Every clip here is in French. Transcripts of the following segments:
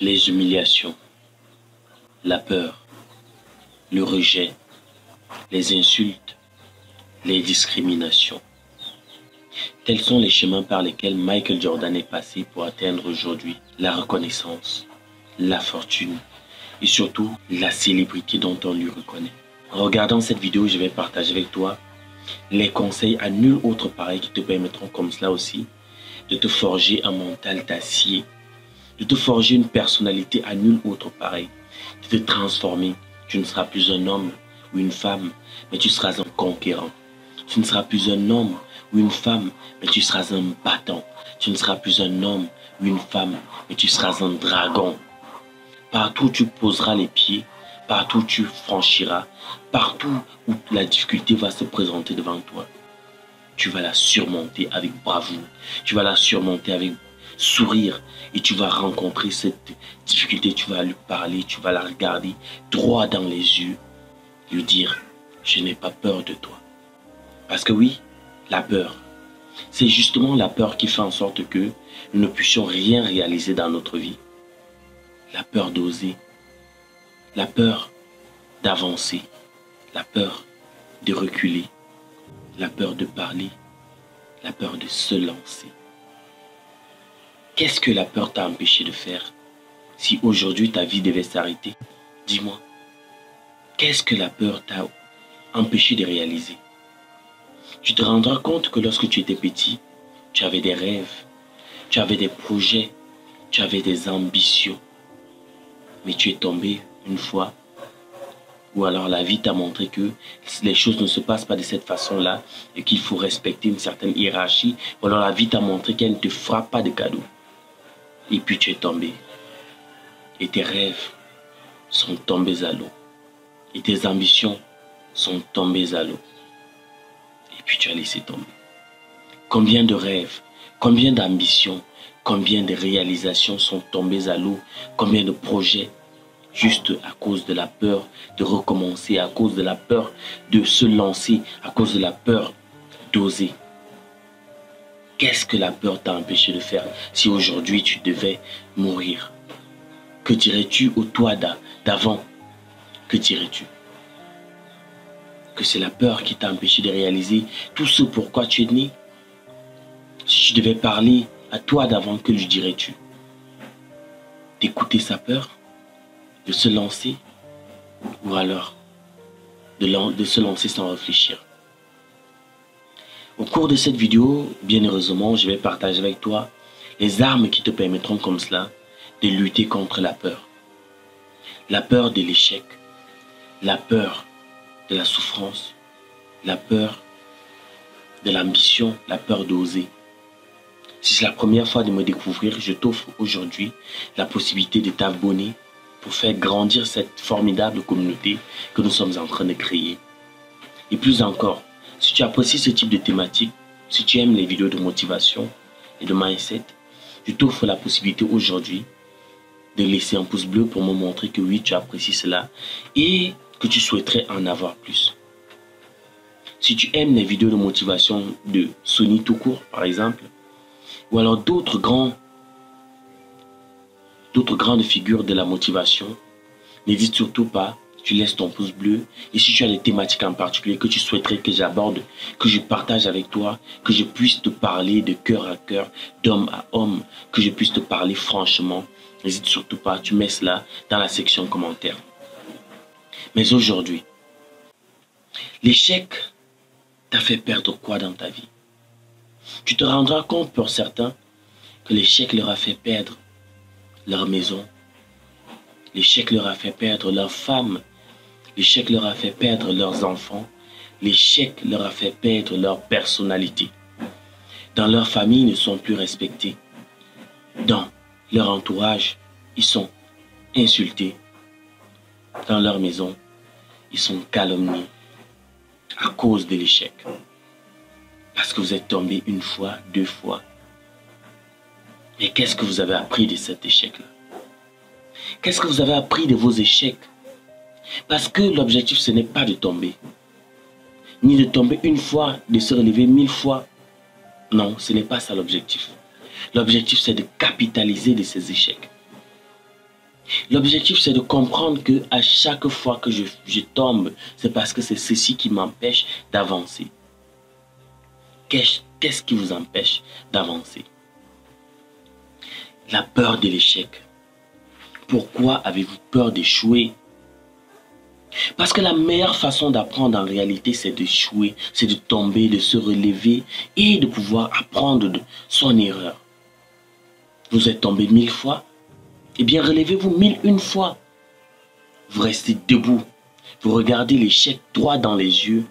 les humiliations, la peur, le rejet, les insultes, les discriminations. Tels sont les chemins par lesquels Michael Jordan est passé pour atteindre aujourd'hui la reconnaissance, la fortune et surtout la célébrité dont on lui reconnaît. En regardant cette vidéo, je vais partager avec toi les conseils à nul autre pareil qui te permettront comme cela aussi de te forger un mental d'acier, de te forger une personnalité à nul autre pareil, de te transformer. Tu ne seras plus un homme ou une femme, mais tu seras un conquérant. Tu ne seras plus un homme ou une femme, mais tu seras un battant. Tu ne seras plus un homme ou une femme, mais tu seras un dragon. Partout où tu poseras les pieds, partout où tu franchiras, partout où la difficulté va se présenter devant toi, tu vas la surmonter avec bravoure. Tu vas la surmonter avec sourire et tu vas rencontrer cette difficulté. Tu vas lui parler, tu vas la regarder droit dans les yeux, lui dire « Je n'ai pas peur de toi ». Parce que oui, la peur, c'est justement la peur qui fait en sorte que nous ne puissions rien réaliser dans notre vie. La peur d'oser, la peur d'avancer, la peur de reculer, la peur de parler, la peur de se lancer. Qu'est-ce que la peur t'a empêché de faire? Si aujourd'hui ta vie devait s'arrêter, dis-moi, qu'est-ce que la peur t'a empêché de réaliser? Tu te rendras compte que lorsque tu étais petit, tu avais des rêves, tu avais des projets, tu avais des ambitions. Mais tu es tombé une fois, ou alors la vie t'a montré que les choses ne se passent pas de cette façon-là et qu'il faut respecter une certaine hiérarchie, ou alors la vie t'a montré qu'elle ne te fera pas de cadeaux. Et puis tu es tombé. Et tes rêves sont tombés à l'eau. Et tes ambitions sont tombées à l'eau. Et puis tu as laissé tomber. Combien de rêves, combien d'ambitions, combien de réalisations sont tombées à l'eau, combien de projets, juste à cause de la peur de recommencer, à cause de la peur de se lancer, à cause de la peur d'oser. Qu'est-ce que la peur t'a empêché de faire si aujourd'hui tu devais mourir? Que dirais-tu au toi d'avant? Que dirais-tu? Que c'est la peur qui t'a empêché de réaliser tout ce pourquoi tu es né? Si tu devais parler à toi d'avant, que lui dirais-tu? D'écouter sa peur? De se lancer? Ou alors de se lancer sans réfléchir? Au cours de cette vidéo, bien heureusement, je vais partager avec toi les armes qui te permettront comme cela de lutter contre la peur. La peur de l'échec, la peur de la souffrance, la peur de l'ambition, la peur d'oser. Si c'est la première fois de me découvrir, je t'offre aujourd'hui la possibilité de t'abonner pour faire grandir cette formidable communauté que nous sommes en train de créer. Et plus encore, si tu apprécies ce type de thématique, si tu aimes les vidéos de motivation et de mindset, je t'offre la possibilité aujourd'hui de laisser un pouce bleu pour me montrer que oui, tu apprécies cela et que tu souhaiterais en avoir plus. Si tu aimes les vidéos de motivation de Sony tout court, par exemple, ou alors d'autres grandes figures de la motivation, n'hésite surtout pas, tu laisses ton pouce bleu. Et si tu as des thématiques en particulier que tu souhaiterais que j'aborde, que je partage avec toi, que je puisse te parler de cœur à cœur, d'homme à homme, que je puisse te parler franchement, n'hésite surtout pas, tu mets cela dans la section commentaires. Mais aujourd'hui, l'échec t'a fait perdre quoi dans ta vie? Tu te rendras compte pour certains que l'échec leur a fait perdre leur maison, l'échec leur a fait perdre leur femme, l'échec leur a fait perdre leurs enfants, l'échec leur a fait perdre leur personnalité. Dans leur famille, ils ne sont plus respectés. Dans leur entourage, ils sont insultés. Dans leur maison, ils sont calomniés à cause de l'échec. Parce que vous êtes tombé une fois, deux fois. Mais qu'est-ce que vous avez appris de cet échec-là? Qu'est-ce que vous avez appris de vos échecs? Parce que l'objectif, ce n'est pas de tomber. Ni de tomber une fois, de se relever 1000 fois. Non, ce n'est pas ça l'objectif. L'objectif, c'est de capitaliser de ces échecs. L'objectif, c'est de comprendre que à chaque fois que je tombe, c'est parce que c'est ceci qui m'empêche d'avancer. Qu'est-ce qui vous empêche d'avancer? La peur de l'échec. Pourquoi avez-vous peur d'échouer? Parce que la meilleure façon d'apprendre en réalité, c'est d'échouer, c'est de tomber, de se relever et de pouvoir apprendre de son erreur. Vous êtes tombé 1000 fois, eh bien relevez-vous 1001 fois. Vous restez debout, vous regardez l'échec droit dans les yeux,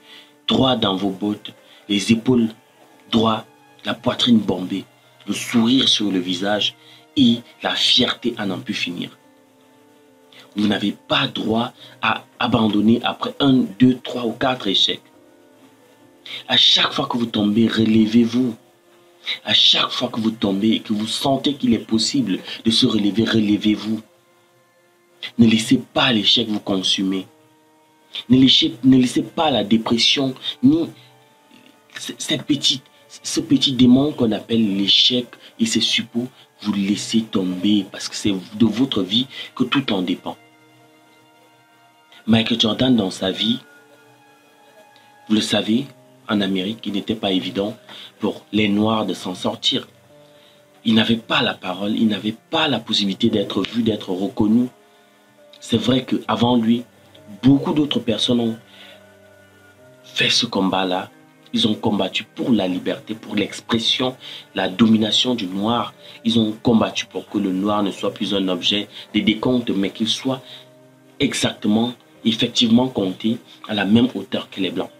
droit dans vos bottes, les épaules droit, la poitrine bombée, le sourire sur le visage et la fierté à n'en plus finir. Vous n'avez pas droit à abandonner après 1, 2, 3 ou 4 échecs. À chaque fois que vous tombez, relevez-vous. À chaque fois que vous tombez et que vous sentez qu'il est possible de se relever, relevez-vous. Ne laissez pas l'échec vous consumer. Ne laissez pas la dépression, ni ce petit démon qu'on appelle l'échec et ses suppôts, vous laissez tomber parce que c'est de votre vie que tout en dépend. Michael Jordan, dans sa vie, vous le savez, en Amérique, il n'était pas évident pour les Noirs de s'en sortir. Il n'avait pas la parole, il n'avait pas la possibilité d'être vu, d'être reconnu. C'est vrai qu'avant lui, beaucoup d'autres personnes ont fait ce combat-là. Ils ont combattu pour la liberté, pour l'expression, la domination du noir. Ils ont combattu pour que le noir ne soit plus un objet de décompte, mais qu'il soit exactement, effectivement compté à la même hauteur que les blancs.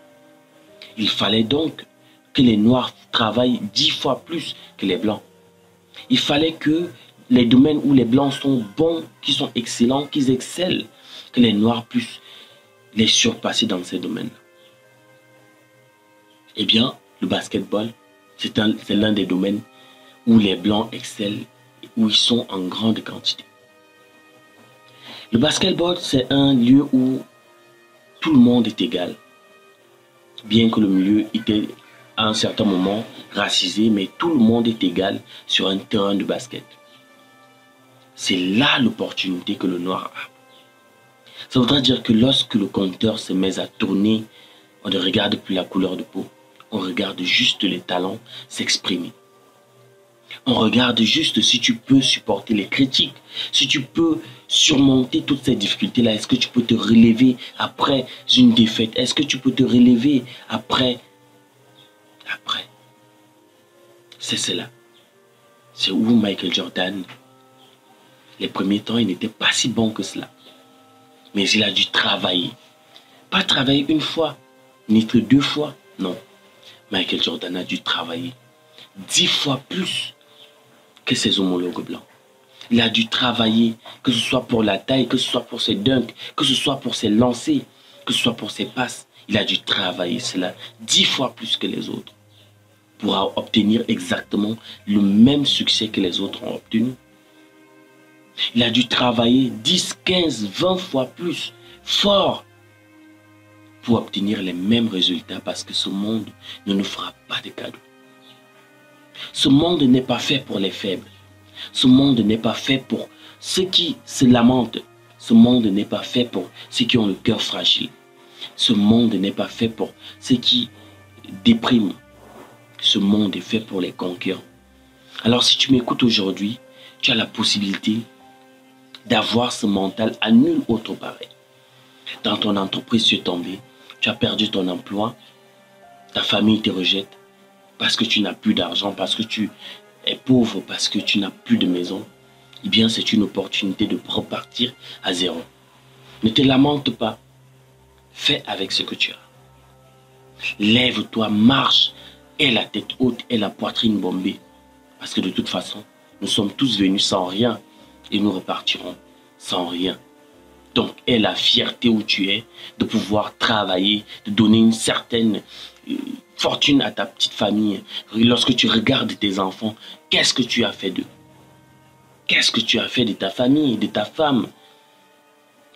Il fallait donc que les noirs travaillent 10 fois plus que les blancs. Il fallait que les domaines où les blancs sont bons, qui sont excellents, qu'ils excellent, que les noirs puissent les surpasser dans ces domaines. Eh bien, le basketball, c'est l'un des domaines où les blancs excellent, où ils sont en grande quantité. Le basketball, c'est un lieu où tout le monde est égal. Bien que le milieu était à un certain moment racisé, mais tout le monde est égal sur un terrain de basket. C'est là l'opportunité que le noir a. Ça voudrait dire que lorsque le compteur se met à tourner, on ne regarde plus la couleur de peau. On regarde juste les talents s'exprimer. On regarde juste si tu peux supporter les critiques, si tu peux surmonter toutes ces difficultés-là. Est-ce que tu peux te relever après une défaite? Est-ce que tu peux te relever après? C'est cela. C'est où Michael Jordan, les premiers temps, il n'était pas si bon que cela. Mais il a dû travailler. Pas travailler une fois, ni 2 fois, non. Michael Jordan a dû travailler 10 fois plus que ses homologues blancs. Il a dû travailler, que ce soit pour la taille, que ce soit pour ses dunks, que ce soit pour ses lancers, que ce soit pour ses passes. Il a dû travailler cela 10 fois plus que les autres pour obtenir exactement le même succès que les autres ont obtenu. Il a dû travailler 10, 15, 20 fois plus fort pour obtenir les mêmes résultats parce que ce monde ne nous fera pas de cadeaux. Ce monde n'est pas fait pour les faibles. Ce monde n'est pas fait pour ceux qui se lamentent. Ce monde n'est pas fait pour ceux qui ont le cœur fragile. Ce monde n'est pas fait pour ceux qui dépriment. Ce monde est fait pour les conquérants. Alors si tu m'écoutes aujourd'hui, tu as la possibilité d'avoir ce mental à nul autre pareil. Dans ton entreprise, tu es tombé, tu as perdu ton emploi, ta famille te rejette parce que tu n'as plus d'argent, parce que tu es pauvre, parce que tu n'as plus de maison. Eh bien, c'est une opportunité de repartir à zéro. Ne te lamente pas. Fais avec ce que tu as. Lève-toi, marche, aie la tête haute et la poitrine bombée. Parce que de toute façon, nous sommes tous venus sans rien et nous repartirons sans rien. Donc, aie la fierté où tu es de pouvoir travailler, de donner une certaine fortune à ta petite famille. Lorsque tu regardes tes enfants, qu'est-ce que tu as fait d'eux? Qu'est-ce que tu as fait de ta famille, de ta femme?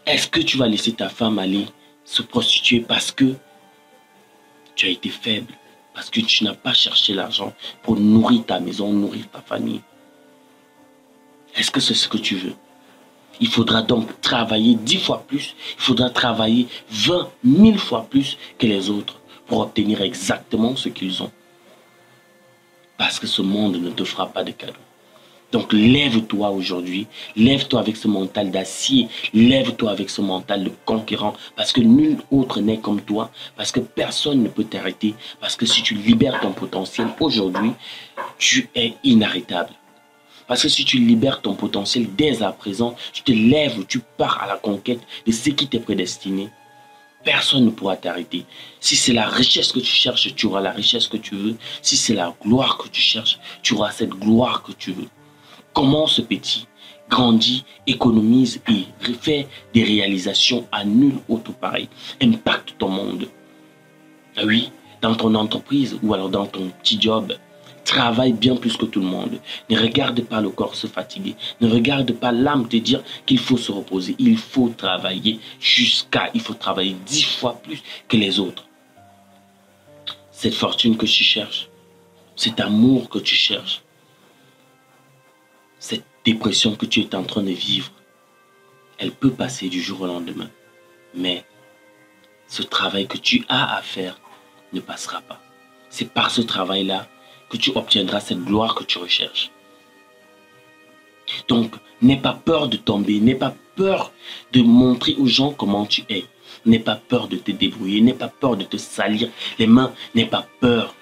Est-ce que tu vas laisser ta femme aller se prostituer parce que tu as été faible, parce que tu n'as pas cherché l'argent pour nourrir ta maison, nourrir ta famille? Est-ce que c'est ce que tu veux? Il faudra donc travailler 10 fois plus, il faudra travailler 20 000 fois plus que les autres pour obtenir exactement ce qu'ils ont. Parce que ce monde ne te fera pas de cadeaux. Donc lève-toi aujourd'hui, lève-toi avec ce mental d'acier, lève-toi avec ce mental de conquérant, parce que nul autre n'est comme toi, parce que personne ne peut t'arrêter, parce que si tu libères ton potentiel aujourd'hui, tu es inarrêtable. Parce que si tu libères ton potentiel dès à présent, tu te lèves, tu pars à la conquête de ce qui t'est prédestiné. Personne ne pourra t'arrêter. Si c'est la richesse que tu cherches, tu auras la richesse que tu veux. Si c'est la gloire que tu cherches, tu auras cette gloire que tu veux. Commence petit, grandis, économise et fais des réalisations à nul autre pareil. Impacte ton monde. Ah oui, dans ton entreprise ou alors dans ton petit job, travaille bien plus que tout le monde. Ne regarde pas le corps se fatiguer. Ne regarde pas l'âme te dire qu'il faut se reposer. Il faut travailler il faut travailler 10 fois plus que les autres. Cette fortune que tu cherches, cet amour que tu cherches, cette dépression que tu es en train de vivre, elle peut passer du jour au lendemain. Mais ce travail que tu as à faire ne passera pas. C'est par ce travail-là que tu obtiendras cette gloire que tu recherches. Donc, n'aie pas peur de tomber, n'aie pas peur de montrer aux gens comment tu es. N'aie pas peur de te débrouiller, n'aie pas peur de te salir les mains, n'aie pas peur.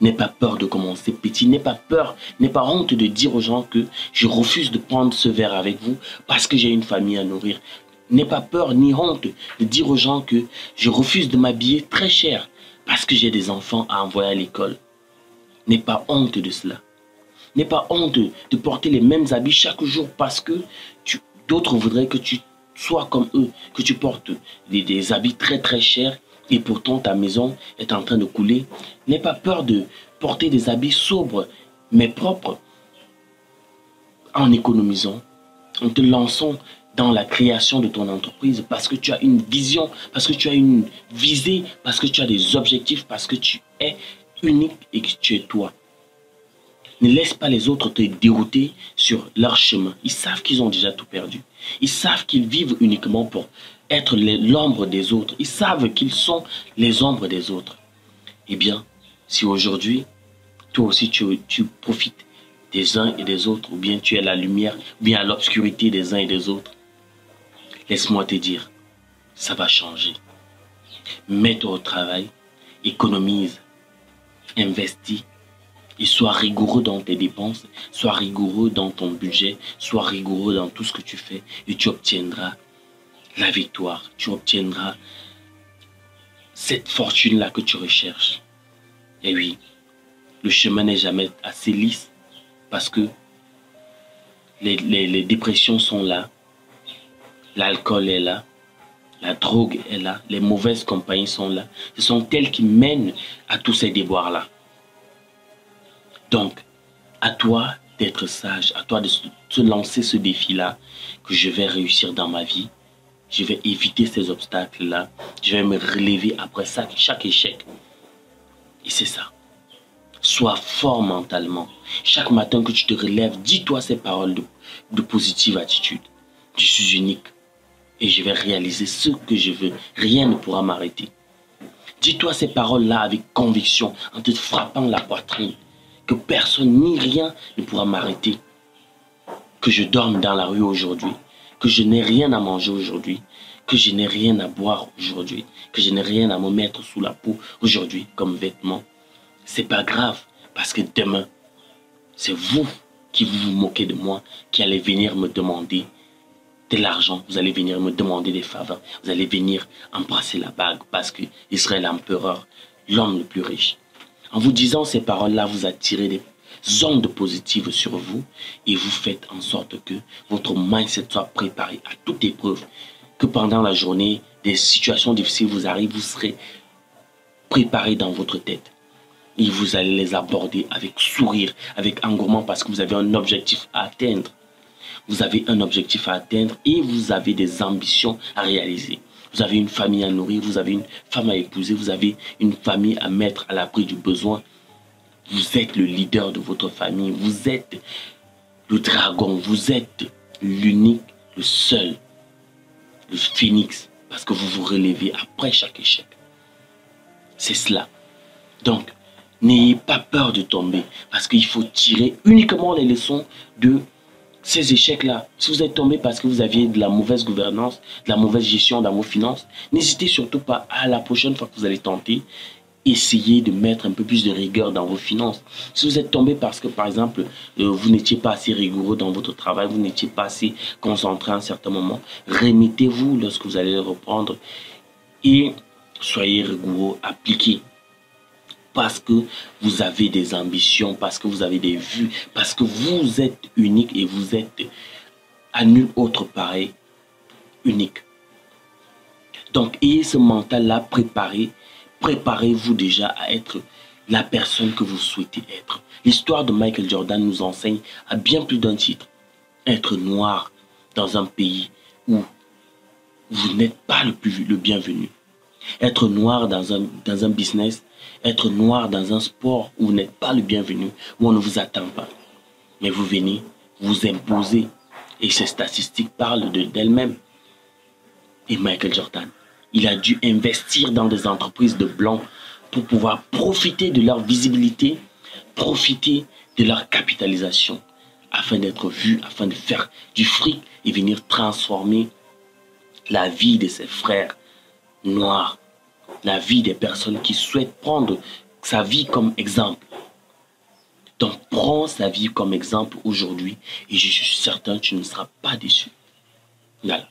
N'aie pas peur de commencer petit, n'aie pas peur, n'aie pas honte de dire aux gens que je refuse de prendre ce verre avec vous parce que j'ai une famille à nourrir. N'aie pas peur ni honte de dire aux gens que je refuse de m'habiller très cher parce que j'ai des enfants à envoyer à l'école. N'aie pas honte de cela. N'aie pas honte de porter les mêmes habits chaque jour parce que d'autres voudraient que tu sois comme eux, que tu portes des habits très très chers et pourtant ta maison est en train de couler. N'aie pas peur de porter des habits sobres mais propres en économisant, en te lançant dans la création de ton entreprise parce que tu as une vision, parce que tu as une visée, parce que tu as des objectifs, parce que tu es unique et que tu es toi. Ne laisse pas les autres te dérouter sur leur chemin. Ils savent qu'ils ont déjà tout perdu. Ils savent qu'ils vivent uniquement pour être l'ombre des autres. Ils savent qu'ils sont les ombres des autres. Eh bien, si aujourd'hui, toi aussi tu profites des uns et des autres, ou bien tu es la lumière, ou bien à l'obscurité des uns et des autres, laisse-moi te dire, ça va changer. Mets-toi au travail, économise, investis, et sois rigoureux dans tes dépenses, sois rigoureux dans ton budget, sois rigoureux dans tout ce que tu fais et tu obtiendras la victoire. Tu obtiendras cette fortune-là que tu recherches. Et oui, le chemin n'est jamais assez lisse parce que les dépressions sont là, l'alcool est là, la drogue est là, les mauvaises compagnies sont là. Ce sont elles qui mènent à tous ces déboires-là. Donc, à toi d'être sage, à toi de se lancer ce défi-là, que je vais réussir dans ma vie. Je vais éviter ces obstacles-là. Je vais me relever après chaque échec. Et c'est ça. Sois fort mentalement. Chaque matin que tu te relèves, dis-toi ces paroles de positive attitude. Je suis unique et je vais réaliser ce que je veux. Rien ne pourra m'arrêter. Dis-toi ces paroles-là avec conviction, en te frappant la poitrine. Que personne ni rien ne pourra m'arrêter. Que je dorme dans la rue aujourd'hui. Que je n'ai rien à manger aujourd'hui. Que je n'ai rien à boire aujourd'hui. Que je n'ai rien à me mettre sous la peau aujourd'hui comme vêtement. C'est pas grave parce que demain, c'est vous qui vous moquez de moi, qui allez venir me demander de l'argent. Vous allez venir me demander des faveurs. Vous allez venir embrasser la bague parce que Israël l'empereur, l'homme le plus riche. En vous disant ces paroles-là, vous attirez des ondes positives sur vous et vous faites en sorte que votre mindset soit préparé à toute épreuve. Que pendant la journée, des situations difficiles vous arrivent, vous serez préparé dans votre tête. Et vous allez les aborder avec sourire, avec engouement parce que vous avez un objectif à atteindre. Vous avez un objectif à atteindre et vous avez des ambitions à réaliser. Vous avez une famille à nourrir, vous avez une femme à épouser, vous avez une famille à mettre à l'abri du besoin. Vous êtes le leader de votre famille, vous êtes le dragon, vous êtes l'unique le seul, le phénix, parce que vous vous relevez après chaque échec. C'est cela. Donc, n'ayez pas peur de tomber, parce qu'il faut tirer uniquement les leçons de ces échecs-là. Si vous êtes tombé parce que vous aviez de la mauvaise gouvernance, de la mauvaise gestion dans vos finances, n'hésitez surtout pas à la prochaine fois que vous allez tenter, essayez de mettre un peu plus de rigueur dans vos finances. Si vous êtes tombé parce que, par exemple, vous n'étiez pas assez rigoureux dans votre travail, vous n'étiez pas assez concentré à un certain moment, remettez-vous lorsque vous allez le reprendre et soyez rigoureux, appliquez. Parce que vous avez des ambitions, parce que vous avez des vues, parce que vous êtes unique et vous êtes à nul autre pareil unique. Donc, ayez ce mental-là préparé. Préparez-vous déjà à être la personne que vous souhaitez être. L'histoire de Michael Jordan nous enseigne à bien plus d'un titre. Être noir dans un pays où vous n'êtes pas le bienvenu. Être noir dans un business, être noir dans un sport où vous n'êtes pas le bienvenu, où on ne vous attend pas. Mais vous venez, vous imposez. Et ces statistiques parlent d'elles-mêmes. Et Michael Jordan, il a dû investir dans des entreprises de blancs pour pouvoir profiter de leur visibilité, profiter de leur capitalisation, afin d'être vu, afin de faire du fric et venir transformer la vie de ses frères noirs, la vie des personnes qui souhaitent prendre sa vie comme exemple. Donc, prends sa vie comme exemple aujourd'hui et je suis certain que tu ne seras pas déçu. Voilà.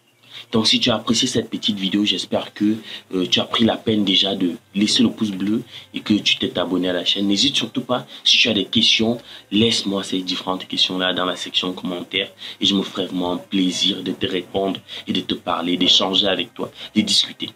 Donc, si tu as apprécié cette petite vidéo, j'espère que tu as pris la peine déjà de laisser le pouce bleu et que tu t'es abonné à la chaîne. N'hésite surtout pas, si tu as des questions, laisse-moi ces différentes questions-là dans la section commentaires et je me ferai vraiment plaisir de te répondre et de te parler, d'échanger avec toi, de discuter.